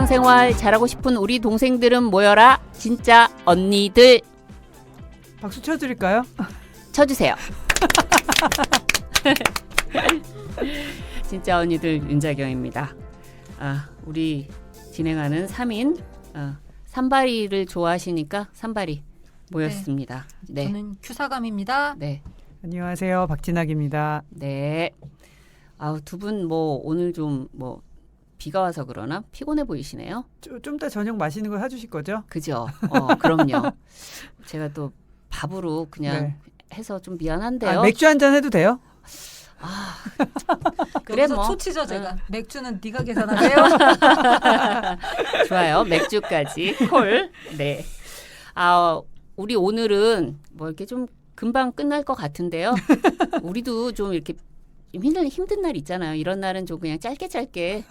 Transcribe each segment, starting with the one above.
직장생활 잘하고 싶은 우리 동생들은 모여라. 진짜 언니들 박수 쳐드릴까요? 쳐주세요. 진짜 언니들 윤자경입니다. 우리 진행하는 3인 산바리를 좋아하시니까 산바리 모였습니다. 네. 저는 큐사감입니다. 네. 안녕하세요, 박진학입니다. 네. 두 분 오늘 좀 비가 와서 그러나 피곤해 보이시네요. 좀 더 저녁 맛있는 거 사주실 거죠? 그죠? 그럼요. 제가 또 밥으로 그냥 해서 좀 미안한데요. 맥주 한잔 해도 돼요? 그래 여기서 초치죠 제가. 맥주는 네가 계산하세요. 좋아요. 맥주까지 콜. 네. 우리 오늘은 이렇게 좀 금방 끝날 것 같은데요. 우리도 좀 이렇게 힘든 날 있잖아요. 이런 날은 좀 그냥 짧게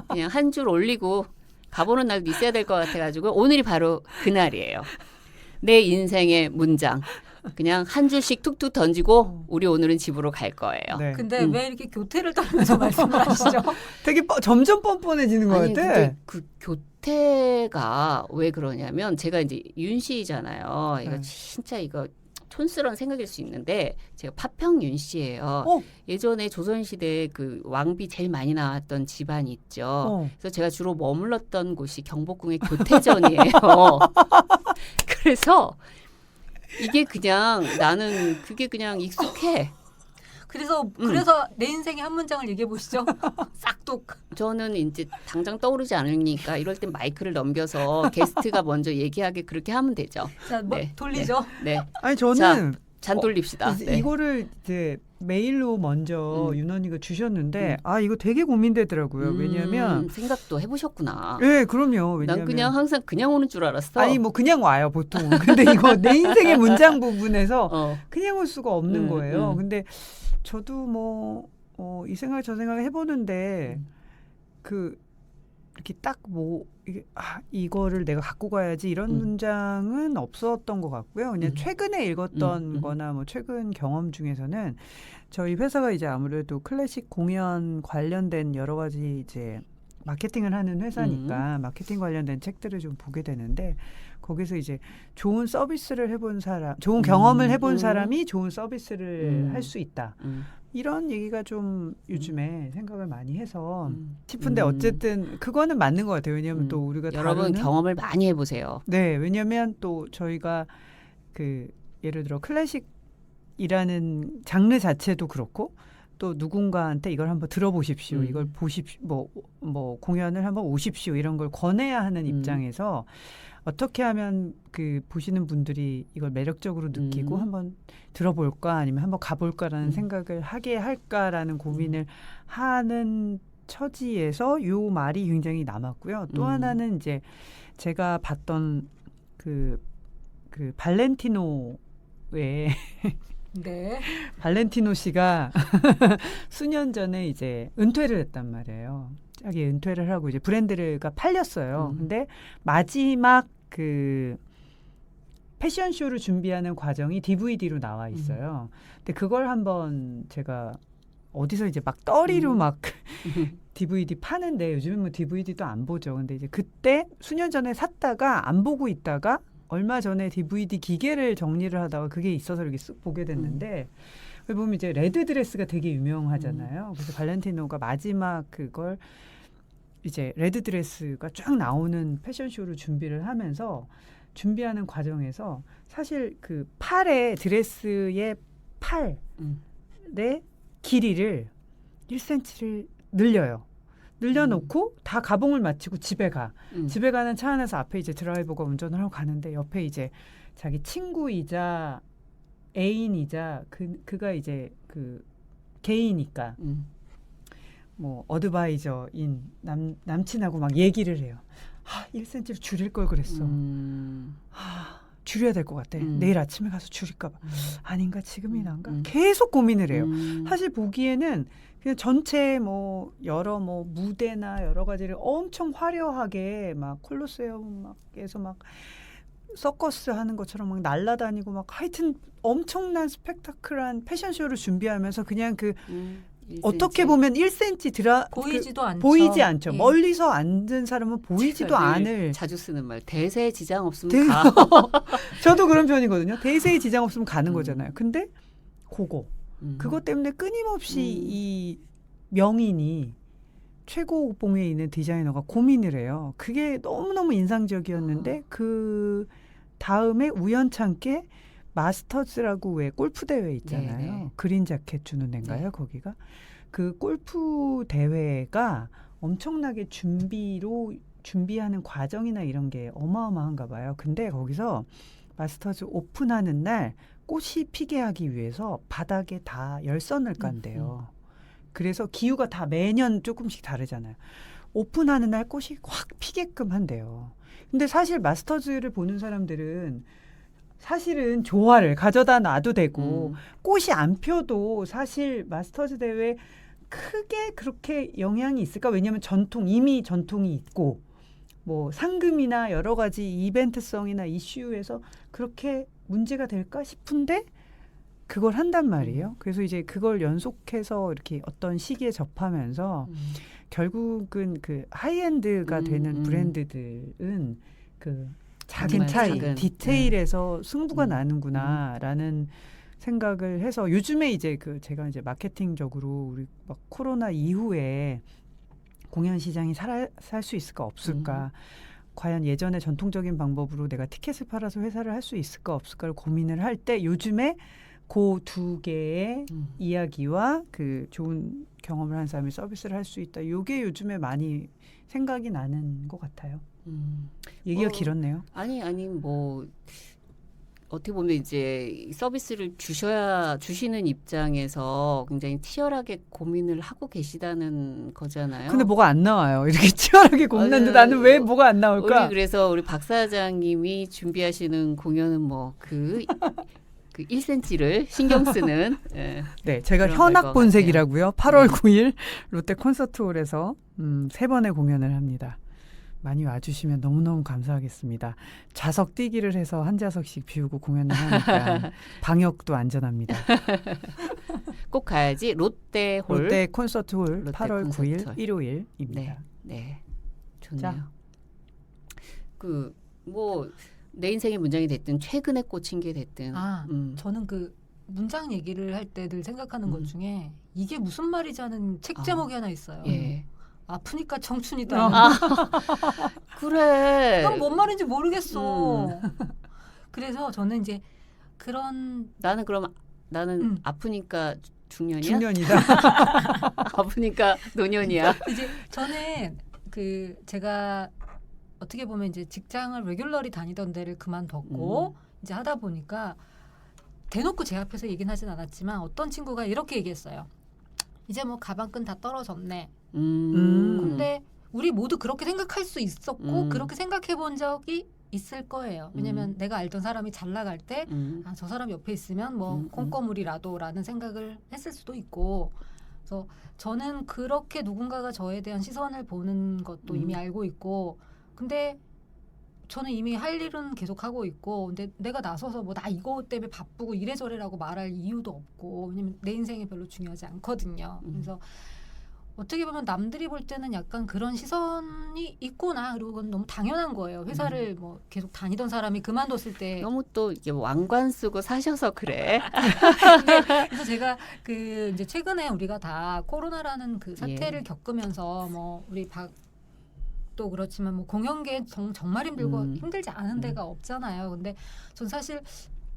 그냥 한 줄 올리고 가보는 날도 있어야 될 것 같아가지고 오늘이 바로 그날이에요. 내 인생의 문장. 그냥 한 줄씩 툭툭 던지고 우리 오늘은 집으로 갈 거예요. 네. 근데 왜 이렇게 교태를 떨면서 말씀을 하시죠? 되게 점점 뻔뻔해지는 것 아니, 같아. 근데 그 교태가 왜 그러냐면 제가 이제 윤씨잖아요. 이거 진짜 이거 촌스러운 생각일 수 있는데 제가 파평 윤씨예요. 예전에 조선시대 그 왕비 제일 많이 나왔던 집안이 있죠. 그래서 제가 주로 머물렀던 곳이 경복궁의 교태전이에요. 그래서 이게 그냥 나는 그게 그냥 익숙해. 그래서 내 인생의 한 문장을 얘기해 보시죠. 싹둑. 저는 이제 당장 떠오르지 않으니까 이럴 땐 마이크를 넘겨서 게스트가 먼저 얘기하게 그렇게 하면 되죠. 자, 돌리죠. 네. 아니 저는 잔 돌립시다. 네. 이거를 이제 메일로 먼저 윤언니가 주셨는데 이거 되게 고민되더라고요. 왜냐하면 생각도 해보셨구나. 네, 그럼요. 왜냐면 난 그냥 항상 그냥 오는 줄 알았어. 아니 그냥 와요 보통. 근데 이거 내 인생의 문장 부분에서 그냥 올 수가 없는 거예요. 근데 저도 이 생각 저 생각 해보는데 이렇게 딱 이거를 내가 갖고 가야지 이런 문장은 없었던 것 같고요. 그냥 최근에 읽었던 거나 최근 경험 중에서는 저희 회사가 이제 아무래도 클래식 공연 관련된 여러 가지 이제 마케팅을 하는 회사니까 마케팅 관련된 책들을 좀 보게 되는데 거기서 이제 좋은 서비스를 해본 사람, 좋은 경험을 해본 사람이 좋은 서비스를 할 수 있다. 이런 얘기가 좀 요즘에 생각을 많이 해서 싶은데 어쨌든 그거는 맞는 것 같아요. 왜냐하면 또 우리가 여러분 경험을 많이 해보세요. 네, 왜냐하면 또 저희가 예를 들어 클래식이라는 장르 자체도 그렇고 또 누군가한테 이걸 한번 들어보십시오. 이걸 보십시오. 공연을 한번 오십시오. 이런 걸 권해야 하는 입장에서 어떻게 하면 보시는 분들이 이걸 매력적으로 느끼고 한번 들어볼까 아니면 한번 가볼까라는 생각을 하게 할까라는 고민을 하는 처지에서 요 말이 굉장히 남았고요. 또 하나는 이제 제가 봤던 발렌티노의 네. 발렌티노 씨가 수년 전에 이제 은퇴를 했단 말이에요. 자기 은퇴를 하고 이제 브랜드가 팔렸어요. 근데 마지막 패션쇼를 준비하는 과정이 DVD로 나와 있어요. 근데 그걸 한번 제가 어디서 이제 막 떠리로 DVD 파는데 요즘은 DVD도 안 보죠. 근데 이제 그때 수년 전에 샀다가 안 보고 있다가 얼마 전에 DVD 기계를 정리를 하다가 그게 있어서 이렇게 쓱 보게 됐는데 보면 이제 레드 드레스가 되게 유명하잖아요. 그래서 발렌티노가 마지막 그걸 이제 레드 드레스가 쫙 나오는 패션쇼를 준비를 하면서 준비하는 과정에서 사실 팔의 드레스의 팔의 길이를 1cm를 늘려놓고 다 가봉을 마치고 집에 가는 차 안에서 앞에 이제 드라이버가 운전을 하고 가는데 옆에 이제 자기 친구이자 애인이자 그가 이제 개이니까 어드바이저인 남친하고 막 얘기를 해요. 1cm를 줄일 걸 그랬어. 줄여야 될 것 같아. 내일 아침에 가서 줄일까 봐. 아닌가 지금이 난가? 계속 고민을 해요. 사실 보기에는 그냥 전체 여러 무대나 여러 가지를 엄청 화려하게 막 콜로세움에서 막 서커스 하는 것처럼 막 날아다니고 막 하여튼 엄청난 스펙타클한 패션쇼를 준비하면서 그냥 어떻게 보면 1cm 보이지도 않죠. 보이지 않죠. 예. 멀리서 앉은 사람은 보이지도 제가 늘 않을. 자주 쓰는 말 대세에 지장 없으면 대- 가. 저도 그런 편이거든요. 대세에 지장 없으면 가는 음. 거잖아요. 근데 음. 그것 때문에 끊임없이 음. 이 명인이 최고봉에 있는 디자이너가 고민을 해요. 그게 너무너무 인상적이었는데 그 다음에 우연찮게 마스터즈라고 왜 골프 대회 있잖아요. 네네. 그린 자켓 주는 데인가요? 네. 거기가 그 골프 대회가 엄청나게 준비하는 과정이나 이런 게 어마어마한가 봐요. 근데 거기서 마스터즈 오픈하는 날 꽃이 피게 하기 위해서 바닥에 다 열선을 깐대요. 그래서 기후가 다 매년 조금씩 다르잖아요. 오픈하는 날 꽃이 확 피게끔 한대요. 근데 사실 마스터즈를 보는 사람들은 사실은 조화를 가져다 놔도 되고 꽃이 안 펴도 사실 마스터즈 대회 크게 그렇게 영향이 있을까? 왜냐하면 이미 전통이 있고 뭐 상금이나 여러 가지 이벤트성이나 이슈에서 그렇게 문제가 될까 싶은데 그걸 한단 말이에요. 그래서 이제 그걸 연속해서 이렇게 어떤 시기에 접하면서 결국은 그 하이엔드가 되는 브랜드들은 그 작은 정말 차이, 작은, 디테일에서 승부가 음. 나는구나라는 생각을 해서 요즘에 이제 제가 이제 마케팅적으로 우리 막 코로나 이후에 공연 시장이 살 수 있을까 없을까, 과연 예전의 전통적인 방법으로 내가 티켓을 팔아서 회사를 할 수 있을까 없을까를 고민을 할 때 요즘에 그 두 개의 이야기와 그 좋은 경험을 한 사람이 서비스를 할 수 있다. 이게 요즘에 많이 생각이 나는 것 같아요. 얘기가 길었네요. 아니 뭐 어떻게 보면 이제 서비스를 주시는 입장에서 굉장히 치열하게 고민을 하고 계시다는 거잖아요. 근데 뭐가 안 나와요. 이렇게 치열하게 고민하는데 맞아요. 나는 왜 뭐가 안 나올까? 그래서 우리 박 사장님이 준비하시는 공연은 뭐 그 1cm를 신경 쓰는 예. 네, 제가 그런 현악 것 본색이라고요. 8월 9일 롯데 콘서트홀에서 3번의 공연을 합니다. 많이 와주시면 너무너무 감사하겠습니다. 좌석 뛰기를 해서 한 좌석씩 비우고 공연을 하니까 방역도 안전합니다. 꼭 가야지. 롯데홀. 롯데 콘서트홀 롯데 8월 콘서트홀. 9일 일요일입니다. 네. 좋네요. 자. 뭐 내 인생의 문장이 됐든 최근에 꽂힌 게 됐든. 저는 그 문장 얘기를 할 때 늘 생각하는 것 음. 중에 이게 무슨 말이지 하는 책 제목이 하나 있어요. 예. 아프니까 청춘이다. 그래. 그건 뭔 말인지 모르겠어. 그래서 저는 이제 나는 음. 아프니까 중년이야? 중년이다. 아프니까 노년이야. 이제 저는 제가 어떻게 보면 이제 직장을 레귤러리 다니던 데를 그만뒀고 이제 하다 보니까 대놓고 제 앞에서 얘기는 하진 않았지만 어떤 친구가 이렇게 얘기했어요. 이제 뭐 가방끈 다 떨어졌네. 근데 우리 모두 그렇게 생각할 수 있었고 그렇게 생각해 본 적이 있을 거예요. 왜냐면 내가 알던 사람이 잘 나갈 때 저 사람 옆에 있으면 뭐 콩고물이라도라는 생각을 했을 수도 있고, 그래서 저는 그렇게 누군가가 저에 대한 시선을 보는 것도 이미 알고 있고, 근데 저는 이미 할 일은 계속 하고 있고, 근데 내가 나서서 뭐 나 이거 때문에 바쁘고 이래저래라고 말할 이유도 없고, 왜냐면 내 인생이 별로 중요하지 않거든요. 그래서 어떻게 보면 남들이 볼 때는 약간 그런 시선이 있구나, 그리고 그건 너무 당연한 거예요. 회사를 뭐 계속 다니던 사람이 그만뒀을 때. 너무 또 이게 왕관 쓰고 사셔서 그래. 그래서 제가 이제 최근에 우리가 다 코로나라는 그 사태를 예. 겪으면서 뭐 우리 또 그렇지만 뭐 공연계 정말 힘들고 힘들지 않은 데가 없잖아요. 근데 전 사실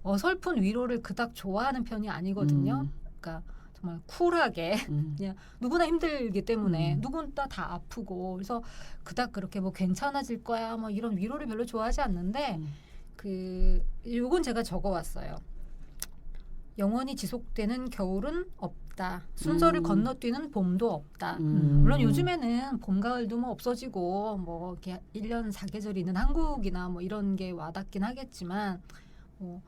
어설픈 위로를 그닥 좋아하는 편이 아니거든요. 그러니까 정말 쿨하게 그냥 누구나 힘들기 때문에 누구나 다 아프고, 그래서 그닥 그렇게 뭐 괜찮아질 거야 뭐 이런 위로를 별로 좋아하지 않는데 요건 제가 적어왔어요. 영원히 지속되는 겨울은 없다. 순서를 건너뛰는 봄도 없다. 물론 요즘에는 봄, 가을도 뭐 없어지고 뭐 이렇게 1년 4계절이 있는 한국이나 뭐 이런 게 와닿긴 하겠지만, 뭐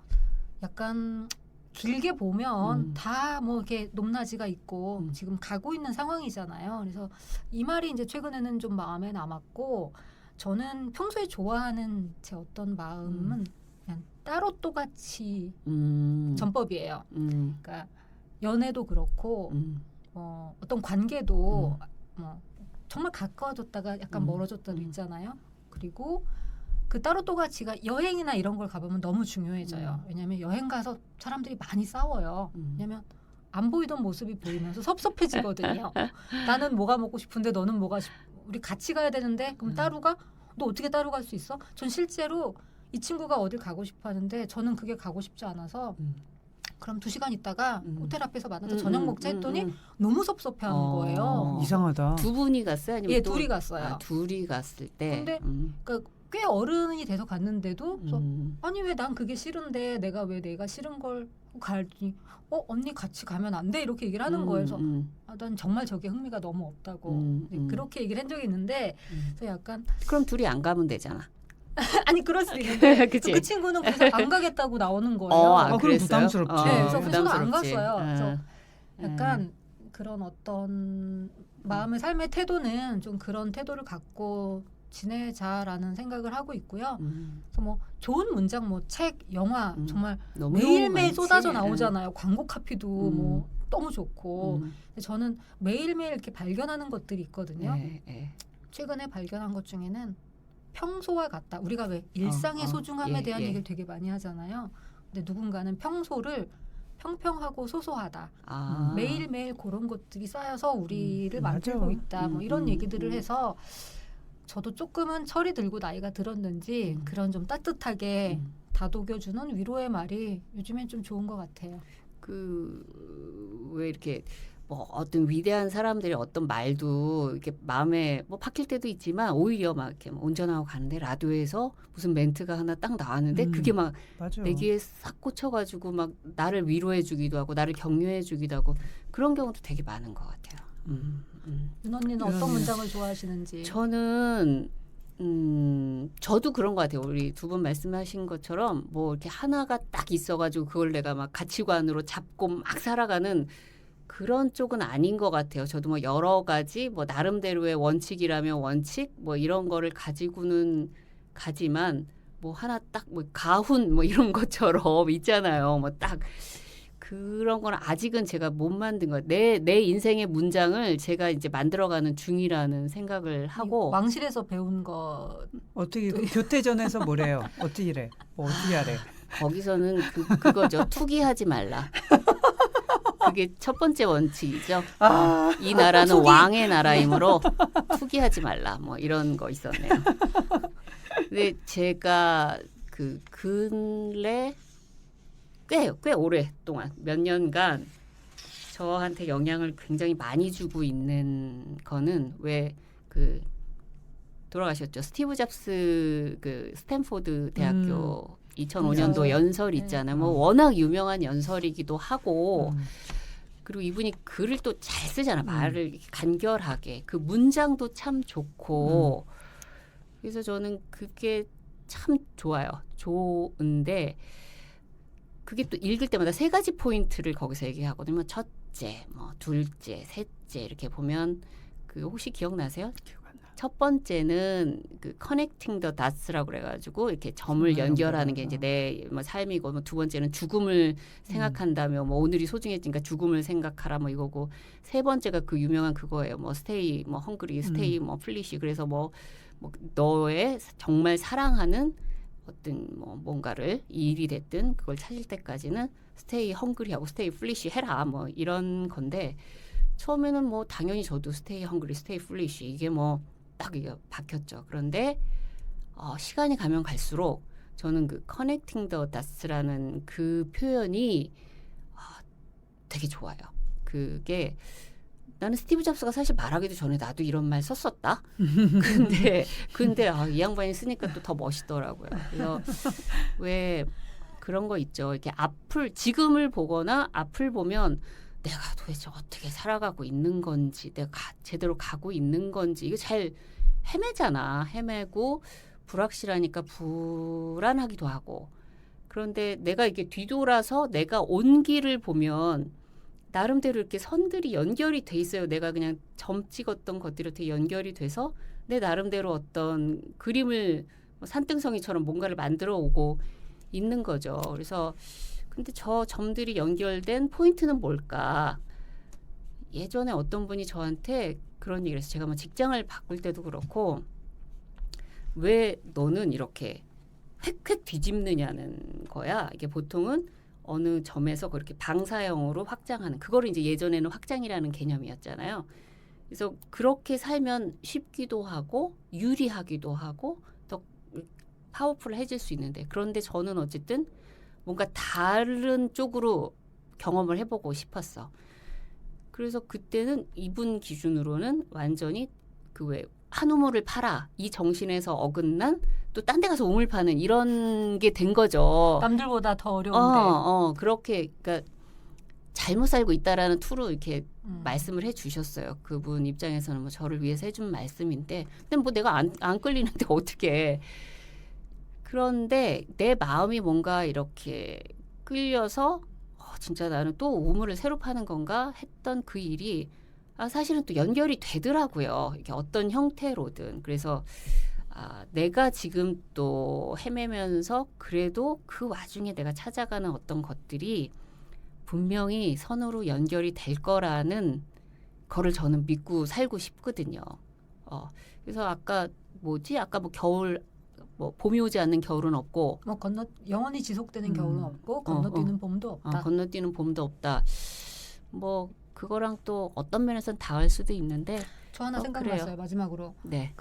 약간 길게 보면 다 뭐 이렇게 높낮이가 있고 지금 가고 있는 상황이잖아요. 그래서 이 말이 이제 최근에는 좀 마음에 남았고, 저는 평소에 좋아하는 제 어떤 마음은 그냥 따로 또같이 전법이에요. 그러니까 연애도 그렇고 어떤 관계도 정말 가까워졌다가 약간 멀어졌다도 있잖아요. 그리고 그 따로 또 가치가 여행이나 이런 걸 가보면 너무 중요해져요. 왜냐하면 여행 가서 사람들이 많이 싸워요. 왜냐하면 안 보이던 모습이 보이면서 섭섭해지거든요. 나는 뭐가 먹고 싶은데 너는 우리 같이 가야 되는데 그럼 따로 가? 너 어떻게 따로 갈 수 있어? 전 실제로 이 친구가 어딜 가고 싶어 하는데 저는 그게 가고 싶지 않아서 그럼 2시간 있다가 호텔 앞에서 만나서 저녁 먹자 했더니 너무 섭섭해하는 거예요. 이상하다. 두 분이 갔어요? 아니면 예, 또? 둘이 갔어요. 아, 둘이 갔을 때. 근데 그러니까 꽤 어른이 돼서 갔는데도 그래서 아니 왜 난 그게 싫은데 내가 싫은 걸 갈지 언니 같이 가면 안 돼 이렇게 얘기를 하는 거예요. 그래서 난 정말 저게 흥미가 너무 없다고 그렇게 얘기를 한 적이 있는데 그래서 약간 그럼 둘이 안 가면 되잖아. 아니 그럴 수도 있는데 그치? 그 친구는 그래서 안 가겠다고 나오는 거예요. 그럼 부담스럽지. 네, 그래서 저도 안 부담스럽지. 갔어요. 그래서 약간 그런 어떤 마음의 삶의 태도는 좀 그런 태도를 갖고 지내자라는 생각을 하고 있고요. 그래서 뭐 좋은 문장, 뭐 책, 영화 정말 너무 매일매일 많지. 쏟아져 나오잖아요. 광고 카피도 뭐 너무 좋고. 음. 근데 저는 매일매일 이렇게 발견하는 것들이 있거든요. 네. 최근에 발견한 것 중에는 평소와 같다. 우리가 왜 일상의 소중함에 예, 대한 예. 얘기를 되게 많이 하잖아요. 근데 누군가는 평소를 평평하고 소소하다. 아. 매일매일 그런 것들이 쌓여서 우리를 맞아. 만들고 있다. 뭐 이런 얘기들을 음. 해서 저도 조금은 철이 들고 나이가 들었는지 그런 좀 따뜻하게 다독여주는 위로의 말이 요즘엔 좀 좋은 것 같아요. 왜 이렇게 뭐 어떤 위대한 사람들의 어떤 말도 이렇게 마음에 뭐 박힐 때도 있지만 오히려 막 이렇게 운전하고 가는데 라디오에서 무슨 멘트가 하나 딱 나왔는데 그게 막 내 귀에 싹 꽂혀가지고 막 나를 위로해주기도 하고 나를 격려해주기도 하고 그런 경우도 되게 많은 것 같아요. 윤 언니는 어떤 문장을 좋아하시는지. 저는 저도 그런 것 같아요. 우리 두 분 말씀하신 것처럼 뭐 이렇게 하나가 딱 있어가지고 그걸 내가 막 가치관으로 잡고 막 살아가는 그런 쪽은 아닌 것 같아요. 저도 뭐 여러 가지 뭐 나름대로의 원칙이라면 원칙 뭐 이런 거를 가지고는 가지만 뭐 하나 딱 뭐 가훈 뭐 이런 것처럼 있잖아요. 뭐 딱 그런 건 아직은 제가 못 만든 거예요. 내 인생의 문장을 제가 이제 만들어가는 중이라는 생각을 하고. 왕실에서 배운 거. 어떻게 교태전에서 뭐래요? 어떻게 이래? 뭐 어떻게 하래? 거기서는 그거죠. 투기하지 말라. 그게 첫 번째 원칙이죠. 이 나라는 투기. 왕의 나라이므로 투기하지 말라. 뭐 이런 거 있었네요. 근데 제가 그 근래 꽤 오랫동안 몇 년간 저한테 영향을 굉장히 많이 주고 있는 거는 왜 그 돌아가셨죠. 스티브 잡스 그 스탠포드 대학교 2005년도 그렇죠. 연설 있잖아요. 뭐 워낙 유명한 연설이기도 하고 그리고 이분이 글을 또 잘 쓰잖아. 말을 이렇게 간결하게. 그 문장도 참 좋고 그래서 저는 그게 참 좋아요. 좋은데 그게 또 읽을 때마다 3가지 포인트를 거기서 얘기하거든요. 첫째, 뭐 둘째, 셋째 이렇게 보면 그 혹시 기억나세요? 첫 번째는 그 커넥팅 더 다츠라고 그래가지고 이렇게 점을 연결하는 게 이제 내 뭐 삶이고 뭐 두 번째는 죽음을 생각한다며 뭐 오늘이 소중해지니까 죽음을 생각하라 뭐 이거고 세 번째가 그 유명한 그거예요. 뭐 스테이 뭐 헝그리 스테이 뭐 플리시 그래서 뭐 너의 정말 사랑하는 어떤 뭐 뭔가를 이 일이 됐든 그걸 찾을 때까지는 스테이 헝그리하고 스테이 플리시 해라 뭐 이런 건데 처음에는 뭐 당연히 저도 스테이 헝그리 스테이 플리시 이게 뭐 딱 이게 박혔죠. 그런데 시간이 가면 갈수록 저는 그 커넥팅 더 다스라는 그 표현이 되게 좋아요. 그게 나는 스티브 잡스가 사실 말하기도 전에 나도 이런 말 썼었다. 근데 이 양반이 쓰니까 또 더 멋있더라고요. 그래서 왜 그런 거 있죠. 이렇게 지금을 보거나 앞을 보면 내가 도대체 어떻게 살아가고 있는 건지 내가 제대로 가고 있는 건지 이게 잘 헤매잖아. 헤매고 불확실하니까 불안하기도 하고 그런데 내가 이렇게 뒤돌아서 내가 온 길을 보면 나름대로 이렇게 선들이 연결이 돼 있어요. 내가 그냥 점 찍었던 것들이 어떻게 연결이 돼서 내 나름대로 어떤 그림을 산등성이처럼 뭔가를 만들어 오고 있는 거죠. 그래서 근데 저 점들이 연결된 포인트는 뭘까? 예전에 어떤 분이 저한테 그런 얘기를 했어요. 제가 뭐 직장을 바꿀 때도 그렇고 왜 너는 이렇게 획획 뒤집느냐는 거야. 이게 보통은 어느 점에서 그렇게 방사형으로 확장하는 그거를 이제 예전에는 확장이라는 개념이었잖아요. 그래서 그렇게 살면 쉽기도 하고 유리하기도 하고 더 파워풀해질 수 있는데 그런데 저는 어쨌든 뭔가 다른 쪽으로 경험을 해보고 싶었어. 그래서 그때는 이분 기준으로는 완전히 그 왜 한 우물을 팔아 이 정신에서 어긋난 또 딴 데 가서 우물 파는 이런 게 된 거죠. 남들보다 더 어려운데. 그렇게 그러니까 잘못 살고 있다라는 투로 이렇게 말씀을 해주셨어요. 그분 입장에서는 뭐 저를 위해서 해준 말씀인데, 근데 뭐 내가 안 끌리는데 어떻게? 그런데 내 마음이 뭔가 이렇게 끌려서 진짜 나는 또 우물을 새로 파는 건가 했던 그 일이 사실은 또 연결이 되더라고요. 이게 어떤 형태로든. 그래서 내가 지금 또 헤매면서 그래도 그 와중에 내가 찾아가는 어떤 것들이 분명히 선으로 연결이 될 거라는 거를 저는 믿고 살고 싶거든요. 그래서 아까 뭐 겨울 뭐 봄이 오지 않는 겨울은 없고 뭐 영원히 지속되는 겨울은 없고 건너뛰는 봄도 없다. 건너뛰는 봄도 없다. 뭐 그거랑 또 어떤 면에서는 닿을 수도 있는데 저 하나 생각났어요. 그래요. 마지막으로 네.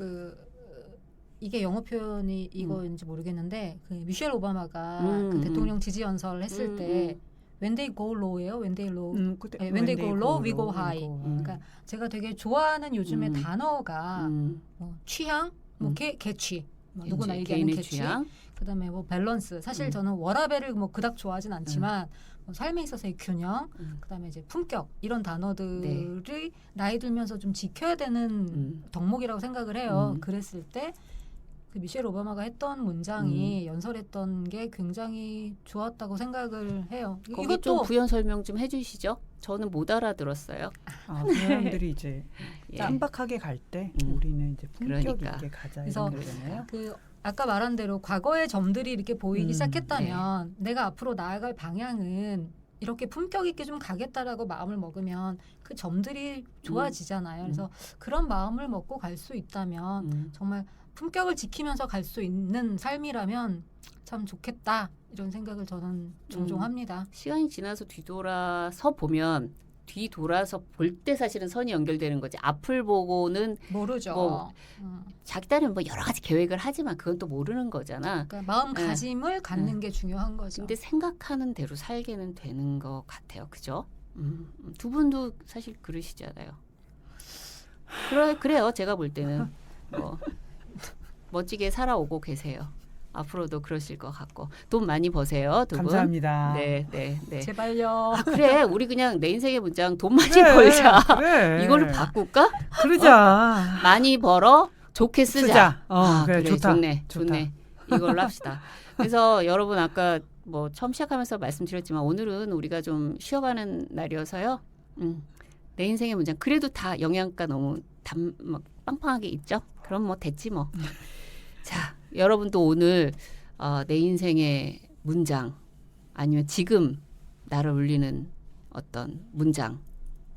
이게 영어 표현이 이거인지 모르겠는데 그 미셸 오바마가 그 대통령 지지 연설 했을 때 When they go low예요. When they low. When they go low, we go high. 그러니까 제가 되게 좋아하는 요즘의 단어가 뭐 취향, 뭐 개취, 뭐 누구나 얘기하는 개인의 개취. 취향. 그다음에 뭐 밸런스. 사실 저는 워라밸을 뭐 그닥 좋아하진 않지만 뭐 삶에 있어서의 균형, 그다음에 이제 품격 이런 단어들이 나이 들면서 좀 지켜야 되는 덕목이라고 생각을 해요. 그랬을 때 그 미셸 오바마가 했던 문장이 연설했던 게 굉장히 좋았다고 생각을 해요. 거기 좀 부연 설명 좀 해주시죠. 저는 못 알아들었어요. 그 사람들이 이제 예. 깜박하게 갈 때 우리는 이제 품격 그러니까. 있게 가자 그래서 이런 거잖아요. 그 아까 말한 대로 과거의 점들이 이렇게 보이기 시작했다면 내가 앞으로 나아갈 방향은 이렇게 품격 있게 좀 가겠다라고 마음을 먹으면 그 점들이 좋아지잖아요. 그래서 그런 마음을 먹고 갈 수 있다면 정말 품격을 지키면서 갈 수 있는 삶이라면 참 좋겠다 이런 생각을 저는 종종 합니다. 시간이 지나서 뒤돌아서 볼 때 사실은 선이 연결되는 거지. 앞을 보고는 모르죠. 뭐 자기 딸은 뭐 여러 가지 계획을 하지만 그건 또 모르는 거잖아. 그러니까 마음가짐을 갖는 게 중요한 거죠. 근데 생각하는 대로 살게는 되는 것 같아요. 그죠? 두 분도 사실 그러시잖아요. 그래요. 제가 볼 때는 뭐 멋지게 살아오고 계세요. 앞으로도 그러실 것 같고 돈 많이 버세요, 두 분. 감사합니다. 네. 제발요. 그래, 우리 그냥 내 인생의 문장 돈 많이 벌자. 그래. 이걸로 바꿀까? 그러자. 많이 벌어 좋게 쓰자. 그래, 좋다. 좋네. 이걸로 합시다. 그래서 여러분 아까 뭐 처음 시작하면서 말씀드렸지만 오늘은 우리가 좀 쉬어가는 날이어서요. 내 인생의 문장 그래도 다 영양가 너무 막 빵빵하게 있죠. 그럼 뭐 됐지 뭐. 자, 여러분도 오늘 내 인생의 문장 아니면 지금 나를 울리는 어떤 문장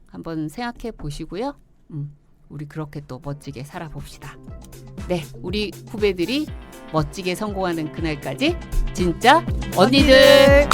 한번 생각해 보시고요. 우리 그렇게 또 멋지게 살아봅시다. 네, 우리 후배들이 멋지게 성공하는 그날까지 진짜 언니들